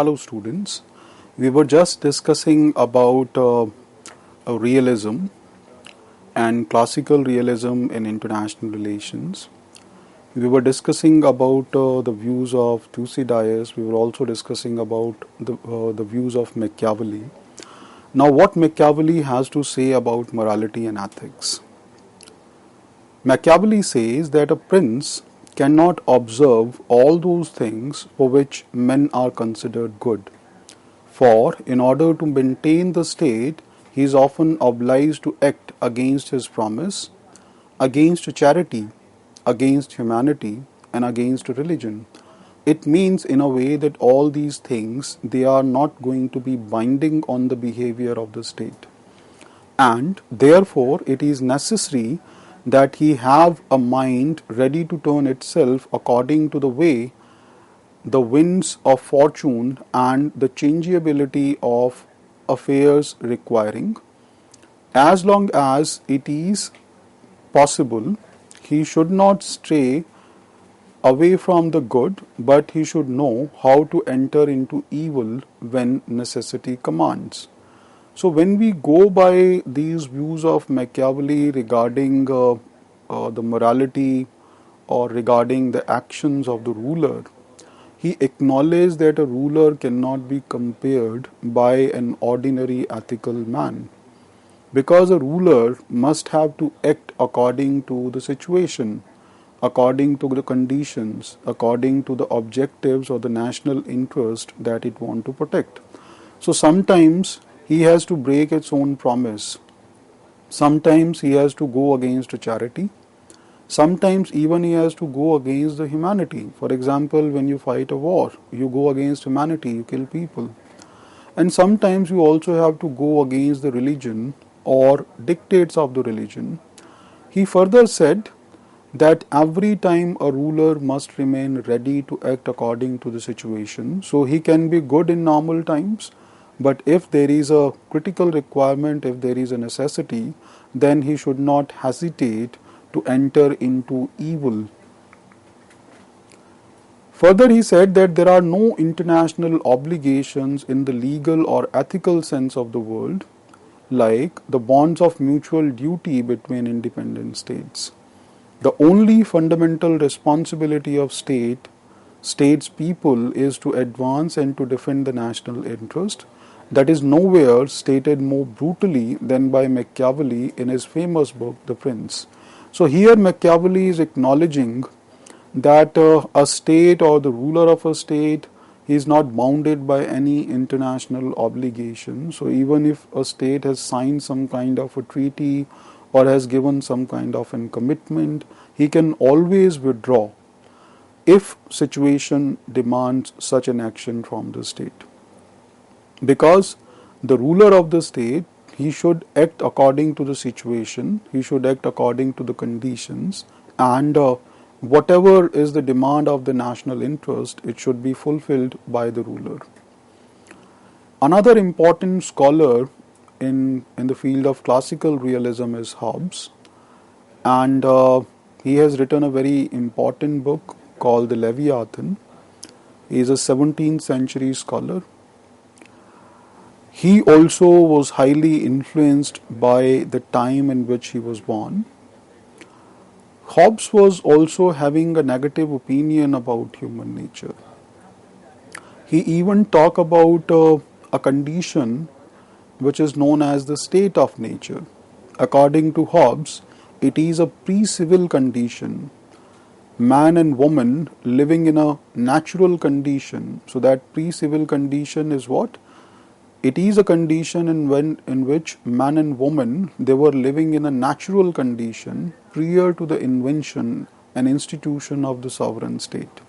Hello students, we were just discussing about realism and classical realism in international relations. We were discussing about the views of Thucydides. We were also discussing about the views of Machiavelli. Now what Machiavelli has to say about morality and ethics. Machiavelli says that a prince cannot observe all those things for which men are considered good. For in order to maintain the state, he is often obliged to act against his promise, against charity, against humanity, and against religion. It means in a way that all these things, they are not going to be binding on the behavior of the state. And therefore it is necessary that he have a mind ready to turn itself according to the way the winds of fortune and the changeability of affairs requiring. As long as it is possible, he should not stray away from the good, but he should know how to enter into evil when necessity commands. So when we go by these views of Machiavelli regarding the morality or regarding the actions of the ruler, he acknowledged that a ruler cannot be compared by an ordinary ethical man, because a ruler must have to act according to the situation, according to the conditions, according to the objectives or the national interest that it wants to protect. So sometimes he has to break its own promise. Sometimes he has to go against charity. Sometimes even he has to go against the humanity. For example, when you fight a war, you go against humanity, you kill people. And sometimes you also have to go against the religion or dictates of the religion. He further said that every time a ruler must remain ready to act according to the situation. So he can be good in normal times, but if there is a critical requirement, if there is a necessity, then he should not hesitate to enter into evil. Further, he said that there are no international obligations in the legal or ethical sense of the word, like the bonds of mutual duty between independent states. The only fundamental responsibility of states people is to advance and to defend the national interest. That is nowhere stated more brutally than by Machiavelli in his famous book, The Prince. So here Machiavelli is acknowledging that a state or the ruler of a state is not bounded by any international obligation. So even if a state has signed some kind of a treaty or has given some kind of a commitment, he can always withdraw if situation demands such an action from the state. Because the ruler of the state, he should act according to the situation, he should act according to the conditions, and whatever is the demand of the national interest, it should be fulfilled by the ruler. Another important scholar in the field of classical realism is Hobbes, and he has written a very important book called The Leviathan. He is a 17th century scholar. He also was highly influenced by the time in which he was born. Hobbes was also having a negative opinion about human nature. He even talked about a condition which is known as the state of nature. According to Hobbes, it is a pre-civil condition, man and woman living in a natural condition. So that pre-civil condition is what? It is a condition in which man and woman, they were living in a natural condition prior to the invention and institution of the sovereign state.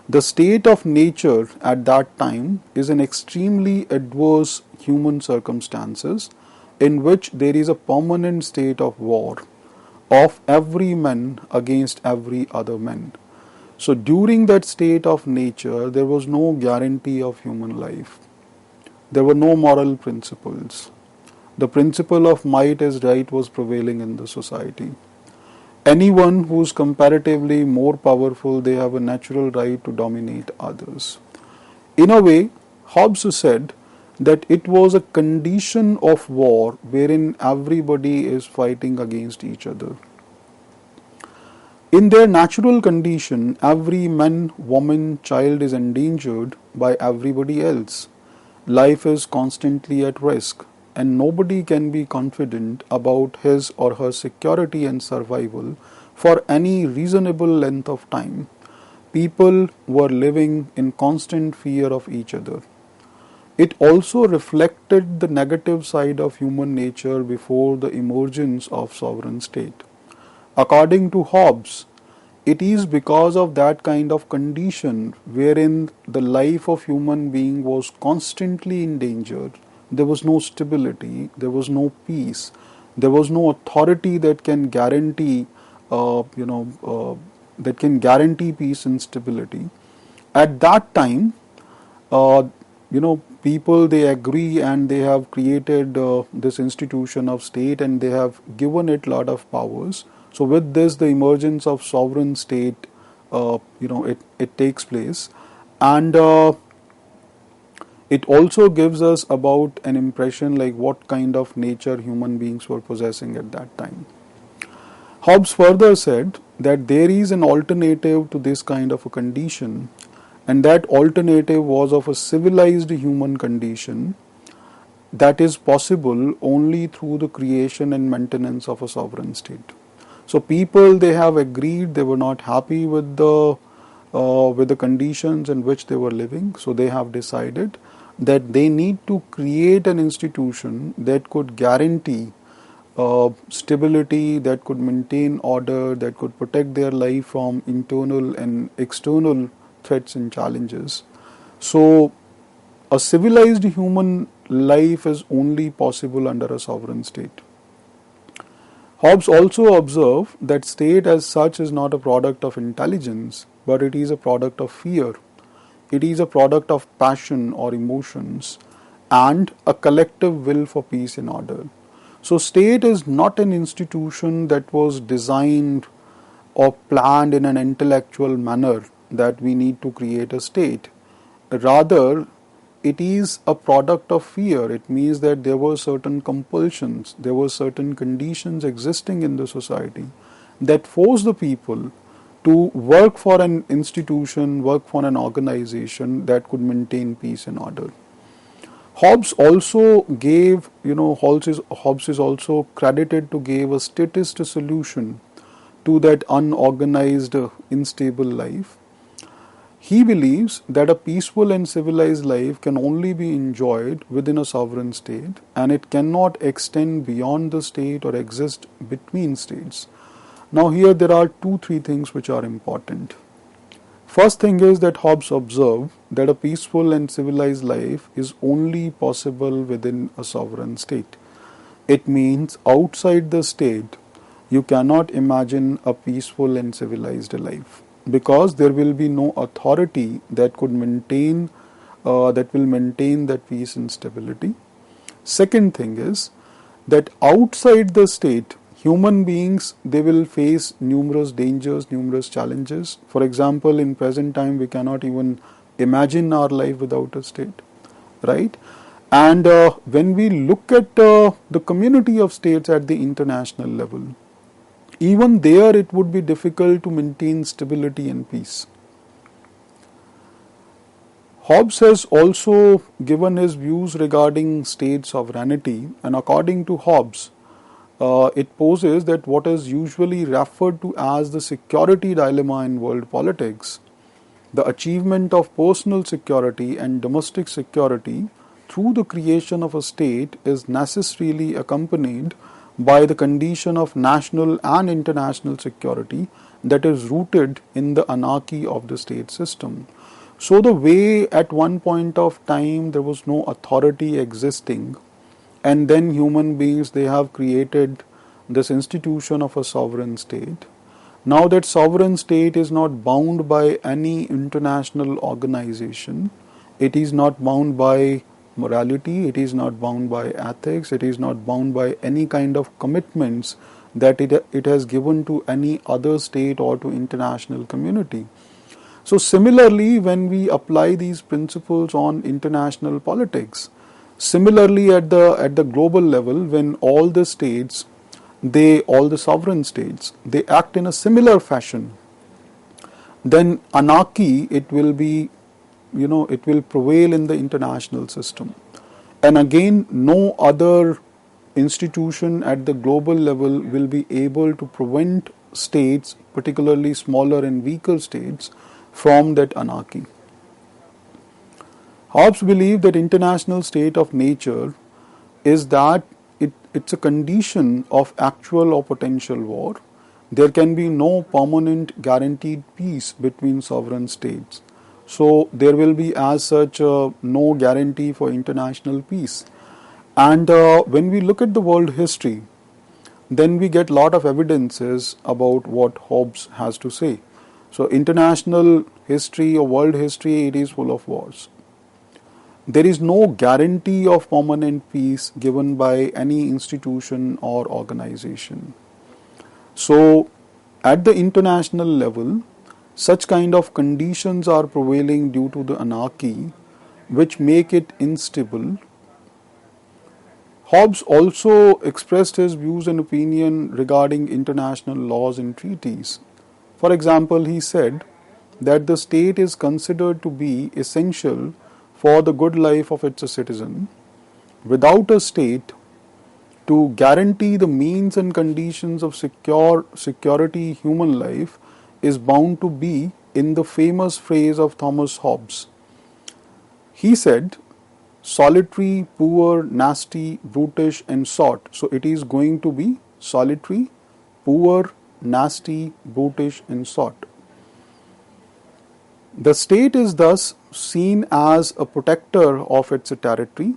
The state of nature at that time is an extremely adverse human circumstances in which there is a permanent state of war of every man against every other man. So during that state of nature, there was no guarantee of human life. There were no moral principles. The principle of might is right was prevailing in the society. Anyone who is comparatively more powerful, they have a natural right to dominate others. In a way, Hobbes said that it was a condition of war wherein everybody is fighting against each other. In their natural condition, every man, woman, child is endangered by everybody else. Life is constantly at risk, and nobody can be confident about his or her security and survival for any reasonable length of time. People were living in constant fear of each other. It also reflected the negative side of human nature before the emergence of sovereign state. According to Hobbes, it is because of that kind of condition wherein the life of human being was constantly in danger. There was no stability, there was no peace, there was no authority that can guarantee, that can guarantee peace and stability. At that time, uh, people they agree and they have created this institution of state and they have given it lot of powers. So with this, the emergence of sovereign state, it takes place, and it also gives us about an impression like what kind of nature human beings were possessing at that time. Hobbes further said that there is an alternative to this kind of a condition, and that alternative was of a civilized human condition that is possible only through the creation and maintenance of a sovereign state. So people they have agreed, they were not happy with the conditions in which they were living, so they have decided that they need to create an institution that could guarantee stability, that could maintain order, that could protect their life from internal and external threats and challenges. So a civilized human life is only possible under a sovereign state. Hobbes also observed that state as such is not a product of intelligence, but it is a product of fear. It is a product of passion or emotions and a collective will for peace and order. So state is not an institution that was designed or planned in an intellectual manner that we need to create a state. Rather, it is a product of fear. It means that there were certain compulsions, there were certain conditions existing in the society that forced the people to work for an institution, work for an organization that could maintain peace and order. Hobbes also gave, Hobbes is also credited to give a statist solution to that unorganized, unstable life. He believes that a peaceful and civilized life can only be enjoyed within a sovereign state and it cannot extend beyond the state or exist between states. Now here there are three things which are important. First thing is that Hobbes observed that a peaceful and civilized life is only possible within a sovereign state. It means outside the state you cannot imagine a peaceful and civilized life, because there will be no authority that could maintain that peace and stability. Second thing is that outside the state, human beings they will face numerous dangers, numerous challenges. For example, in present time we cannot even imagine our life without a state, right? And when we look at the community of states at the international level, even there it would be difficult to maintain stability and peace. Hobbes has also given his views regarding state sovereignty, and according to Hobbes, it poses that what is usually referred to as the security dilemma in world politics, the achievement of personal security and domestic security through the creation of a state is necessarily accompanied by the condition of national and international security that is rooted in the anarchy of the state system. So the way at one point of time there was no authority existing, and then human beings they have created this institution of a sovereign state. Now that sovereign state is not bound by any international organization, it is not bound by morality, it is not bound by ethics, it is not bound by any kind of commitments that it has given to any other state or to international community. So similarly, when we apply these principles on international politics, similarly at the global level, when all the states, all the sovereign states, they act in a similar fashion, then anarchy, it will be, it will prevail in the international system. And again, no other institution at the global level will be able to prevent states, particularly smaller and weaker states, from that anarchy. Hobbes believed that international state of nature is that it's a condition of actual or potential war. There can be no permanent guaranteed peace between sovereign states. So there will be as such no guarantee for international peace. And when we look at the world history, then we get a lot of evidences about what Hobbes has to say. So international history or world history, it is full of wars. There is no guarantee of permanent peace given by any institution or organization. So at the international level, such kind of conditions are prevailing due to the anarchy, which make it unstable. Hobbes also expressed his views and opinion regarding international laws and treaties. For example, he said that the state is considered to be essential for the good life of its citizen. Without a state to guarantee the means and conditions of security, human life is bound to be, in the famous phrase of Thomas Hobbes. He said, solitary, poor, nasty, brutish, and sot. So it is going to be solitary, poor, nasty, brutish, and sot. The state is thus seen as a protector of its territory,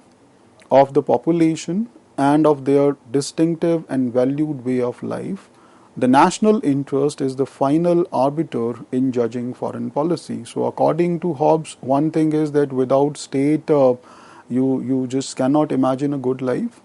of the population, and of their distinctive and valued way of life. The national interest is the final arbiter in judging foreign policy. So according to Hobbes, one thing is that without state, you just cannot imagine a good life.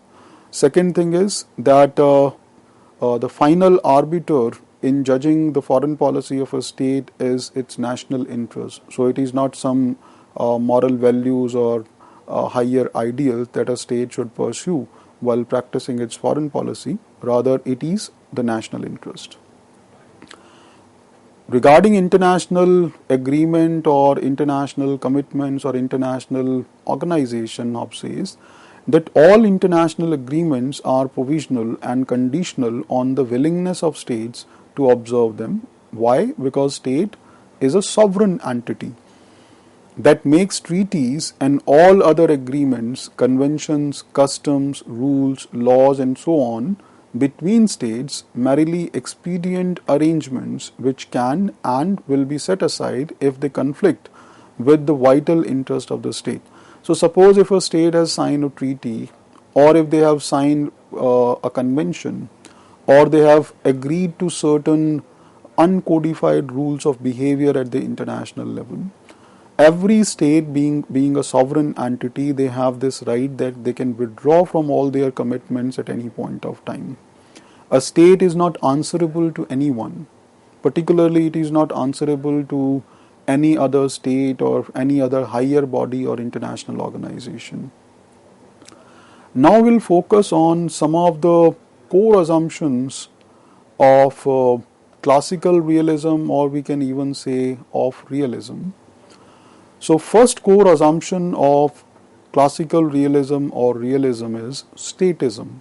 Second thing is that the final arbiter in judging the foreign policy of a state is its national interest. So it is not some moral values or higher ideals that a state should pursue while practicing its foreign policy. Rather, it is the national interest. Regarding international agreement or international commitments or international organization, Hobbes says that all international agreements are provisional and conditional on the willingness of states to observe them. Why? Because state is a sovereign entity that makes treaties and all other agreements, conventions, customs, rules, laws, and so on between states merely expedient arrangements which can and will be set aside if they conflict with the vital interest of the state. So suppose if a state has signed a treaty, or if they have signed a convention, or they have agreed to certain uncodified rules of behavior at the international level, every state being a sovereign entity, they have this right that they can withdraw from all their commitments at any point of time. A state is not answerable to anyone. Particularly, it is not answerable to any other state or any other higher body or international organization. Now we'll focus on some of the core assumptions of classical realism, or we can even say of realism. So first core assumption of classical realism or realism is statism.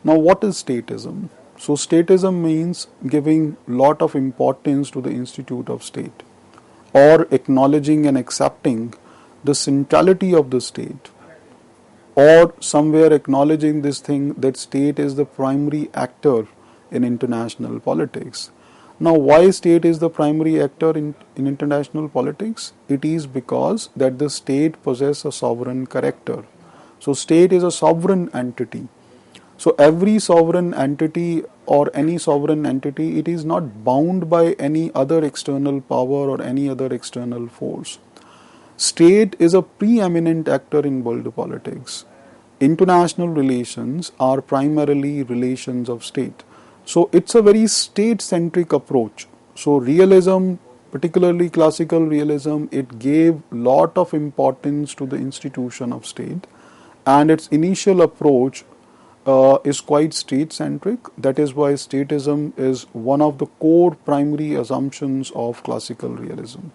Now what is statism? So statism means giving lot of importance to the institute of state, or acknowledging and accepting the centrality of the state, or somewhere acknowledging this thing that state is the primary actor in international politics. Now, why state is the primary actor in international politics? It is because that the state possesses a sovereign character. So, state is a sovereign entity. So, every sovereign entity or any sovereign entity, it is not bound by any other external power or any other external force. State is a preeminent actor in world politics. International relations are primarily relations of state. So it's a very state-centric approach. So realism particularly classical realism, it gave lot of importance to the institution of state, and its initial approach is quite state-centric. That is why statism is one of the core primary assumptions of classical realism.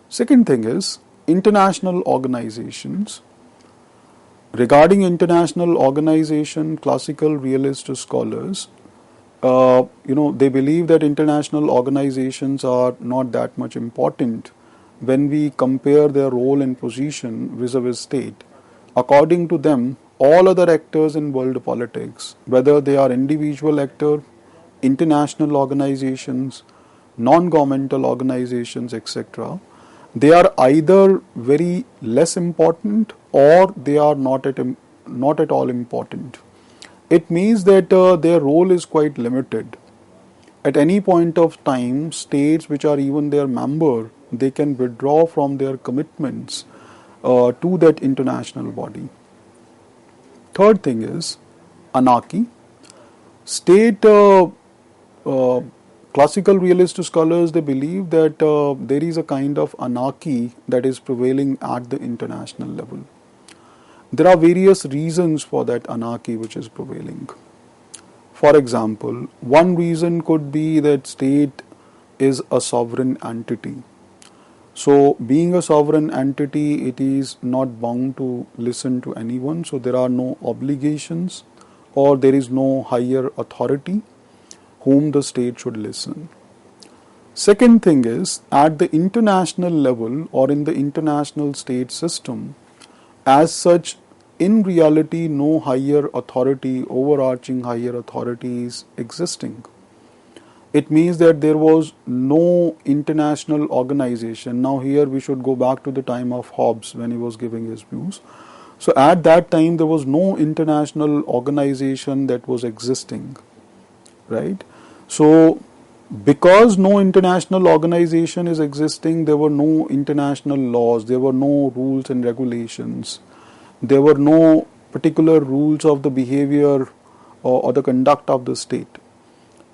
Second thing is international organizations. Regarding international organization, classical realist scholars, they believe that international organizations are not that much important when we compare their role and position vis-a-vis state. According to them, all other actors in world politics, whether they are individual actor, international organizations, non-governmental organizations, etc., they are either very less important or they are not at all important. It means that their role is quite limited. At any point of time, states which are even their member, they can withdraw from their commitments to that international body. Third thing is anarchy. State uh, classical realist scholars, they believe that there is a kind of anarchy that is prevailing at the international level. There are various reasons for that anarchy which is prevailing. For example, one reason could be that state is a sovereign entity. So, being a sovereign entity, it is not bound to listen to anyone. So, there are no obligations or there is no higher authority whom the state should listen. Second thing is, at the international level or in the international state system, as such, in reality, no higher authority, overarching higher authority is existing. It means that there was no international organization. Now here we should go back to the time of Hobbes when he was giving his views. So at that time there was no international organization that was existing, right? So because no international organization is existing, there were no international laws, there were no rules and regulations, there were no particular rules of the behavior or the conduct of the state,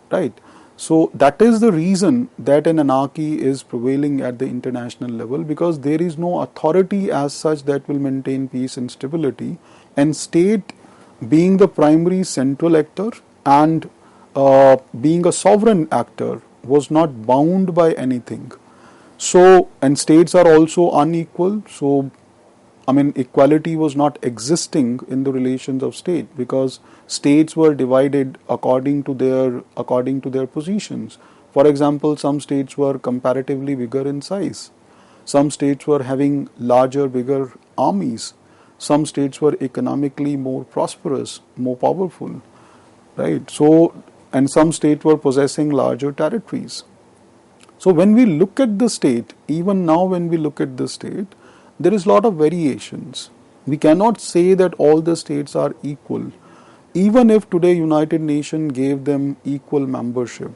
right? So that is the reason that an anarchy is prevailing at the international level, because there is no authority as such that will maintain peace and stability, and state being the primary central actor and being a sovereign actor was not bound by anything. So, and states are also unequal. So, I mean, equality was not existing in the relations of state, because states were divided according to their positions. For example, some states were comparatively bigger in size. Some states were having larger, bigger armies. Some states were economically more prosperous, more powerful, right? So, and some states were possessing larger territories. So when we look at the state, even now when we look at the state, there is a lot of variations. We cannot say that all the states are equal, even if today United Nations gave them equal membership,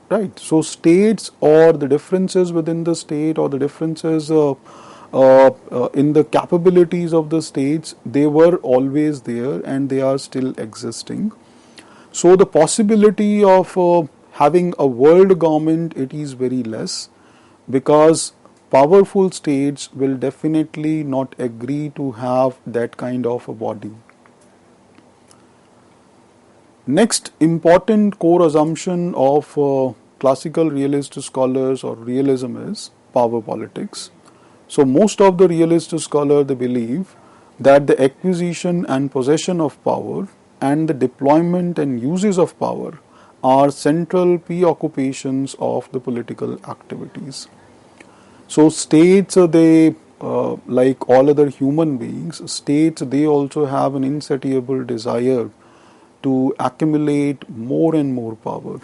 right? So states, or the differences within the state, or the differences in the capabilities of the states, they were always there and they are still existing. So the possibility of having a world government, it is very less, because powerful states will definitely not agree to have that kind of a body. Next important core assumption of classical realist scholars or realism is power politics. So most of the realist scholars, they believe that the acquisition and possession of power and the deployment and uses of power are central preoccupations of the political activities. So states, they like all other human beings, states, they also have an insatiable desire to accumulate more and more power.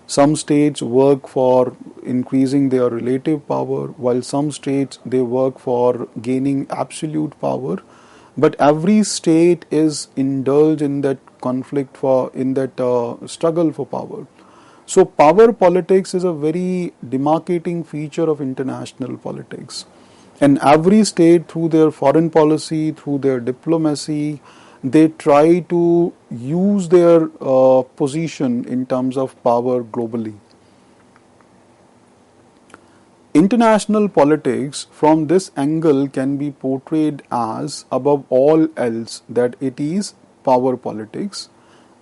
Some states work for increasing their relative power, while some states, they work for gaining absolute power. But every state is indulged in that conflict in that struggle for power. So power politics is a very demarcating feature of international politics. And every state, through their foreign policy, through their diplomacy, they try to use their position in terms of power globally. International politics from this angle can be portrayed as, above all else, that it is power politics.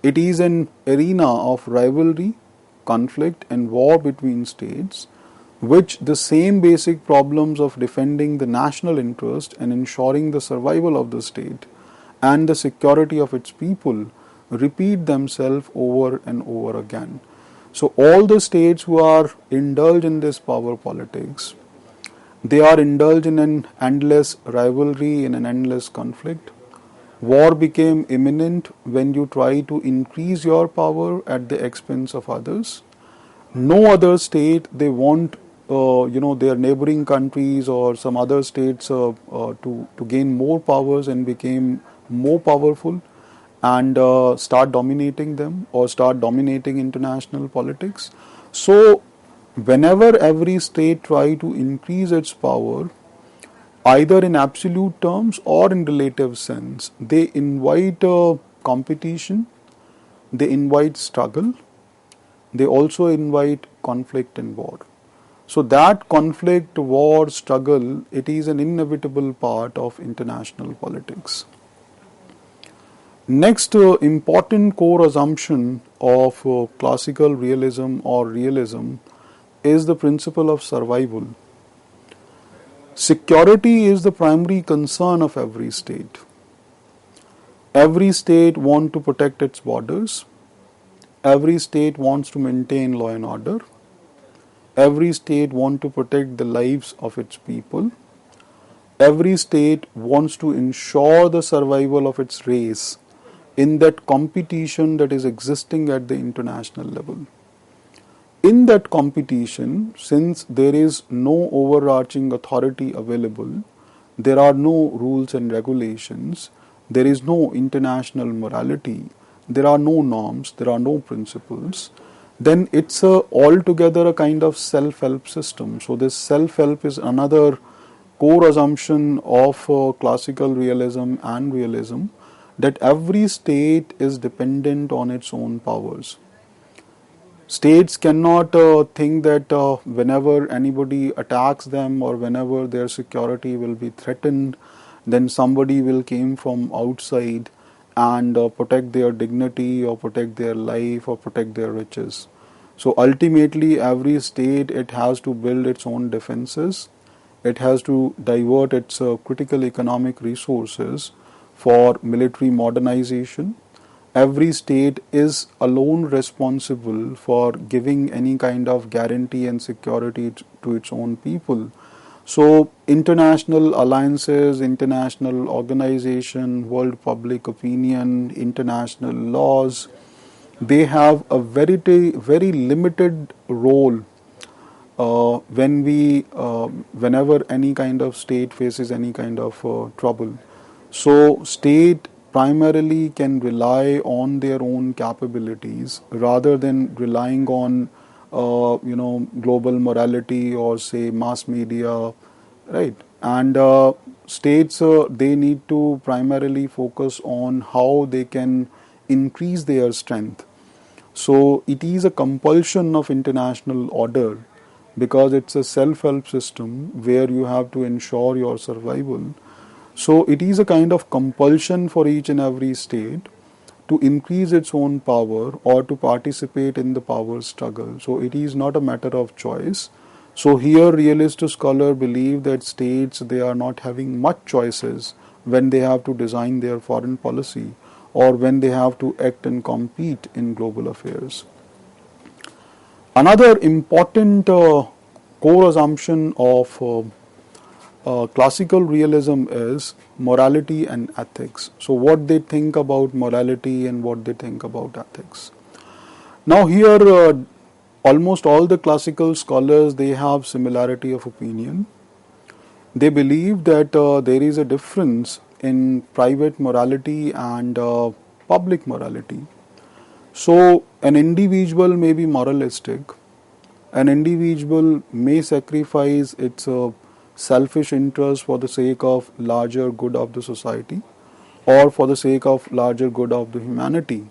It is an arena of rivalry, conflict, and war between states, which the same basic problems of defending the national interest and ensuring the survival of the state and the security of its people repeat themselves over and over again. So all the states who are indulged in this power politics, they are indulged in an endless rivalry, in an endless conflict. War became imminent when you try to increase your power at the expense of others. No other state, they want their neighboring countries or some other states to gain more powers and became more powerful and start dominating them or start dominating international politics. So whenever every state try to increase its power, either in absolute terms or in relative sense, they invite competition, they invite struggle, they also invite conflict and war. So that conflict, war, struggle, it is an inevitable part of international politics. Next important core assumption of classical realism or realism is the principle of survival. Security is the primary concern of every state. Every state wants to protect its borders. Every state wants to maintain law and order. Every state wants to protect the lives of its people. Every state wants to ensure the survival of its race in that competition that is existing at the international level. In that competition, since there is no overarching authority available, there are no rules and regulations, there is no international morality, there are no norms, there are no principles, then it's altogether a kind of self-help system. So this self-help is another core assumption of classical realism and realism, that every state is dependent on its own powers. States cannot think that whenever anybody attacks them or whenever their security will be threatened, then somebody will come from outside and protect their dignity or protect their life or protect their riches. So ultimately every state, it has to build its own defenses. It has to divert its critical economic resources for military modernization. Every state is alone responsible for giving any kind of guarantee and security to its own people. So international alliances, international organization, world public opinion, international laws, they have a very limited role whenever any kind of state faces any kind of trouble. So state primarily can rely on their own capabilities rather than relying on global morality or say mass media, right? And states, they need to primarily focus on how they can increase their strength. So it is a compulsion of international order because it's a self-help system where you have to ensure your survival. So it is a kind of compulsion for each and every state to increase its own power or to participate in the power struggle. So it is not a matter of choice. So here realist scholar believe that states, they are not having much choices when they have to design their foreign policy or when they have to act and compete in global affairs. Another important core assumption of classical realism is morality and ethics. So what they think about morality and what they think about ethics. Now here almost all the classical scholars, they have similarity of opinion. They believe that there is a difference in private morality and public morality. So an individual may be moralistic, an individual may sacrifice its selfish interest for the sake of larger good of the society or for the sake of larger good of the humanity.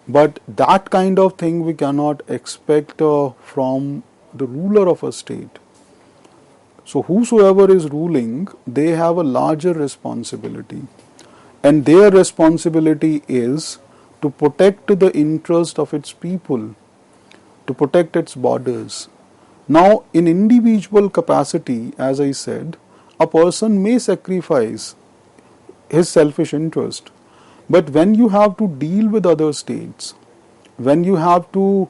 But that kind of thing we cannot expect from the ruler of a state. So whosoever is ruling, they have a larger responsibility, and their responsibility is to protect the interest of its people, to protect its borders. Now, in individual capacity, as I said, a person may sacrifice his selfish interest. But when you have to deal with other states, when you have to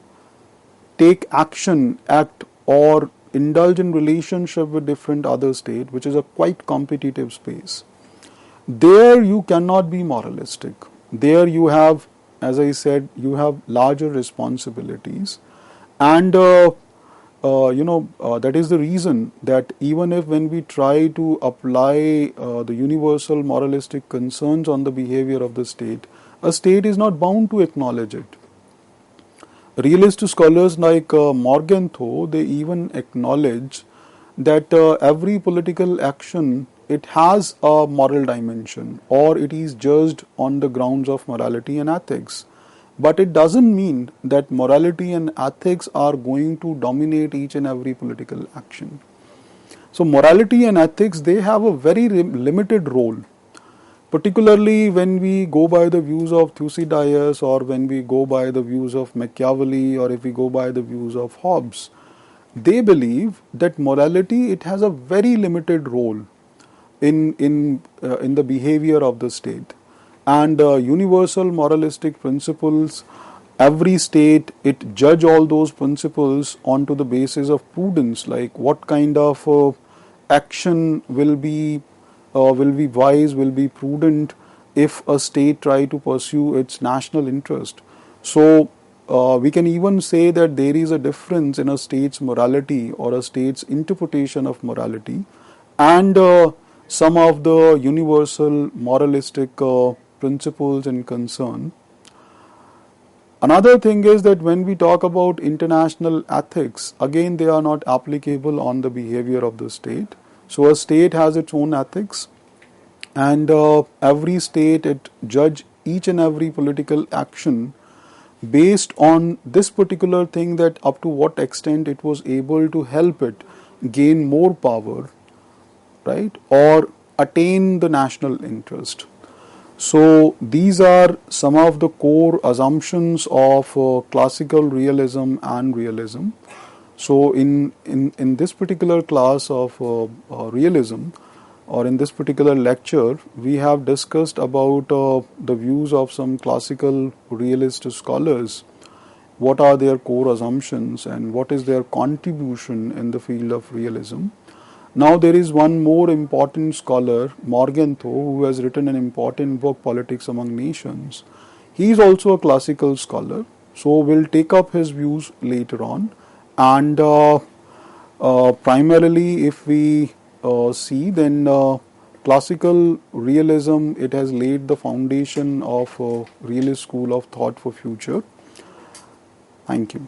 take action, act, or indulge in relationship with different other state, which is a quite competitive space, there you cannot be moralistic. There you have, as I said, you have larger responsibilities, and that is the reason that even if when we try to apply the universal moralistic concerns on the behavior of the state, a state is not bound to acknowledge it. Realist scholars like Morgenthau, they even acknowledge that every political action, it has a moral dimension, or it is judged on the grounds of morality and ethics. But it doesn't mean that morality and ethics are going to dominate each and every political action. So morality and ethics, they have a very limited role, particularly when we go by the views of Thucydides, or when we go by the views of Machiavelli, or if we go by the views of Hobbes. They believe that morality, it has a very limited role in the behavior of the state, and universal moralistic principles, every state, it judge all those principles onto the basis of prudence, like what kind of action will be wise, will be prudent if a state try to pursue its national interest. So we can even say that there is a difference in a state's morality or a state's interpretation of morality and some of the universal moralistic principles and concern. Another thing is that when we talk about international ethics, again they are not applicable on the behavior of the state. So a state has its own ethics, and every state, it judge each and every political action based on this particular thing, that up to what extent it was able to help it gain more power, right, or attain the national interest. So these are some of the core assumptions of classical realism and realism. So in this particular class of realism, or in this particular lecture, we have discussed about the views of some classical realist scholars, what are their core assumptions and what is their contribution in the field of realism. Now there is one more important scholar, Morgenthau, who has written an important book, Politics Among Nations. He is also a classical scholar, so we'll take up his views later on. And primarily, if we see, then classical realism, it has laid the foundation of realist school of thought for future. Thank you.